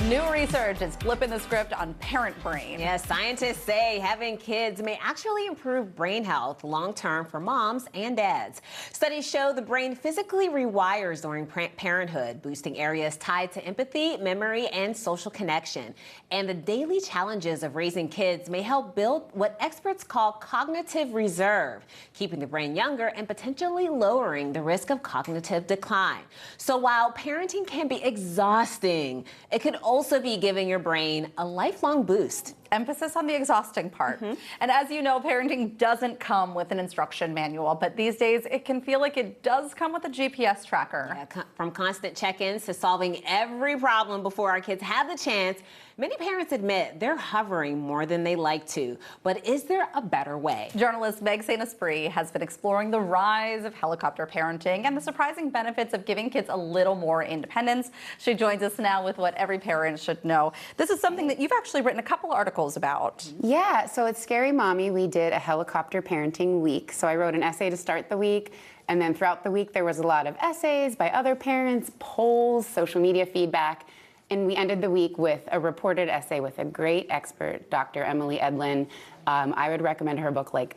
New research is flipping the script on parent brain. Yes, scientists say having kids may actually improve brain health long-term for moms and dads. Studies show the brain physically rewires during parenthood, boosting areas tied to empathy, memory, and social connection. And the daily challenges of raising kids may help build what experts call cognitive reserve, keeping the brain younger and potentially lowering the risk of cognitive decline. So while parenting can be exhausting, it could also be giving your brain a lifelong boost. Emphasis on the exhausting part. And as you know, parenting doesn't come with an instruction manual, but these days it can feel like it does come with a GPS tracker. Yeah, from constant check-ins to solving every problem before our kids have the chance, many parents admit they're hovering more than they like to. But is there a better way? Journalist Meg St-Esprit has been exploring the rise of helicopter parenting and the surprising benefits of giving kids a little more independence. She joins us now with what every parent should know. This is something that you've actually written a couple articles about. Yeah, so at Scary Mommy, we did a helicopter parenting week. So I wrote an essay to start the week, and then throughout the week there was a lot of essays by other parents, polls, social media feedback, and we ended the week with a reported essay with a great expert, Dr. Emily Edlin. I would recommend her book like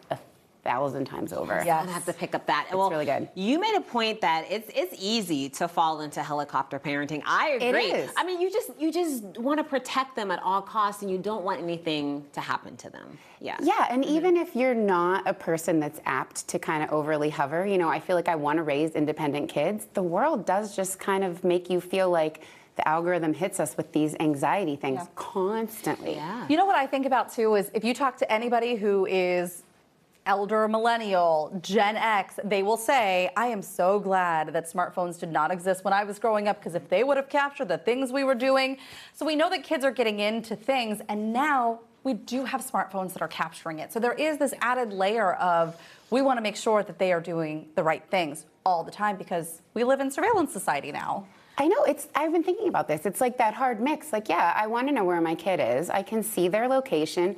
1,000 times over. Yeah, I'm gonna have to pick up that. It's really good. You made a point that it's easy to fall into helicopter parenting. I agree. It is. I mean, you just want to protect them at all costs, and you don't want anything to happen to them. Yeah. Yeah, and even if you're not a person that's apt to kind of overly hover, you know, I feel like I want to raise independent kids. The world does just kind of make you feel like the algorithm hits us with these anxiety things constantly. Yeah. You know what I think about too is if you talk to anybody who is elder millennial, Gen X, they will say, I am so glad that smartphones did not exist when I was growing up, because if they would have captured the things we were doing. So we know that kids are getting into things, and now we do have smartphones that are capturing it. So there is this added layer of, we want to make sure that they are doing the right things all the time, because we live in surveillance society now. I know, I've been thinking about this. It's like that hard mix. Like, yeah, I want to know where my kid is. I can see their location,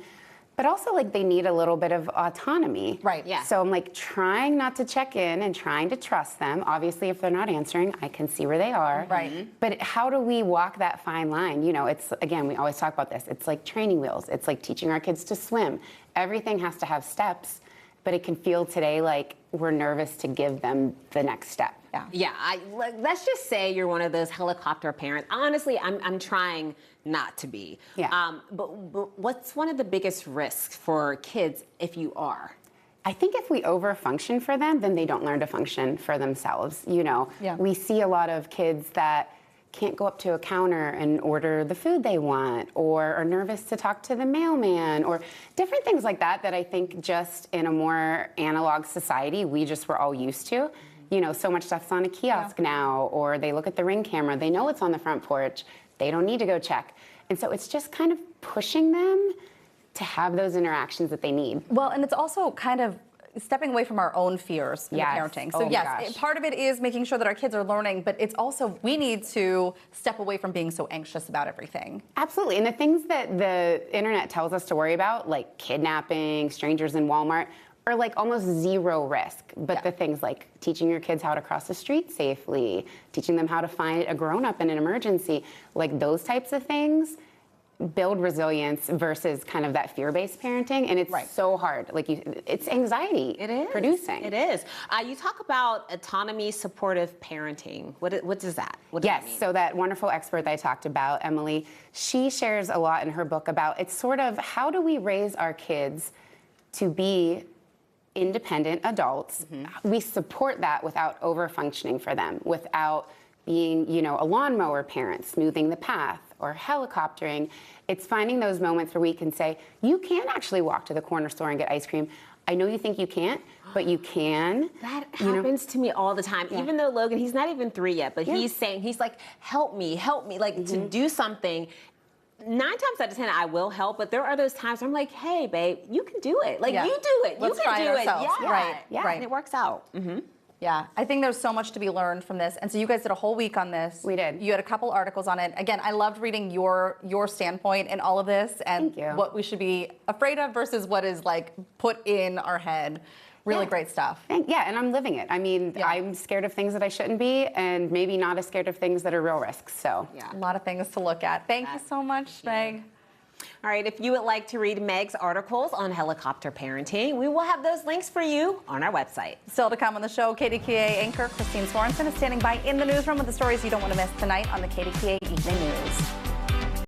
but also like they need a little bit of autonomy. Right. Yeah. So I'm like trying not to check in and trying to trust them. Obviously, if they're not answering, I can see where they are. Right. But how do we walk that fine line? You know, it's, again, we always talk about this. It's like training wheels. It's like teaching our kids to swim. Everything has to have steps, but it can feel today like we're nervous to give them the next step. Yeah, let's just say you're one of those helicopter parents. Honestly, I'm trying not to be. Yeah. But what's one of the biggest risks for kids if you are? I think if we overfunction for them, then they don't learn to function for themselves. You know, Yeah. we see a lot of kids that can't go up to a counter and order the food they want, or are nervous to talk to the mailman, or different things like that that I think just in a more analog society, we just were all used to. You know, so much stuff's on a kiosk now, or they look at the Ring camera, they know it's on the front porch, they don't need to go check. And so it's just kind of pushing them to have those interactions that they need. Well, and it's also kind of stepping away from our own fears in Yes. parenting. So Oh my yes, gosh. part of it is making sure that our kids are learning, but it's also, we need to step away from being so anxious about everything. Absolutely, and the things that the internet tells us to worry about, like kidnapping, strangers in Walmart, are like almost zero risk. But the things like teaching your kids how to cross the street safely, teaching them how to find a grown-up in an emergency, like those types of things build resilience versus kind of that fear-based parenting, and it's so hard. Like, it's anxiety. It is producing. It is. You talk about autonomy supportive parenting. What does that? What does that mean? So that wonderful expert that I talked about, Emily, she shares a lot in her book about it's sort of how do we raise our kids to be independent adults. We support that without over-functioning for them, without being, you know, a lawnmower parent, smoothing the path, or helicoptering. It's finding those moments where we can say, you can actually walk to the corner store and get ice cream. I know you think you can't, but you can. That happens to me all the time. Even though Logan, he's not even 3 yet, but he's saying, he's like, help me, like to do something. 9 times out of 10, I will help, but there are those times where I'm like, hey, babe, you can do it. Like, you do it. Let's you can try it do ourselves. it. Yeah. Right. Yeah. Right. And it works out. Yeah, I think there's so much to be learned from this. And so you guys did a whole week on this. We did. You had a couple articles on it. Again, I loved reading your standpoint in all of this and Thank you. what we should be afraid of versus what is like put in our head. Really great stuff. Yeah, and I'm living it. I mean, I'm scared of things that I shouldn't be, and maybe not as scared of things that are real risks. So, A lot of things to look at. Thank you so much, Meg. All right, if you would like to read Meg's articles on helicopter parenting, we will have those links for you on our website. Still to come on the show, KDKA anchor Christine Sorensen is standing by in the newsroom with the stories you don't want to miss tonight on the KDKA Evening News.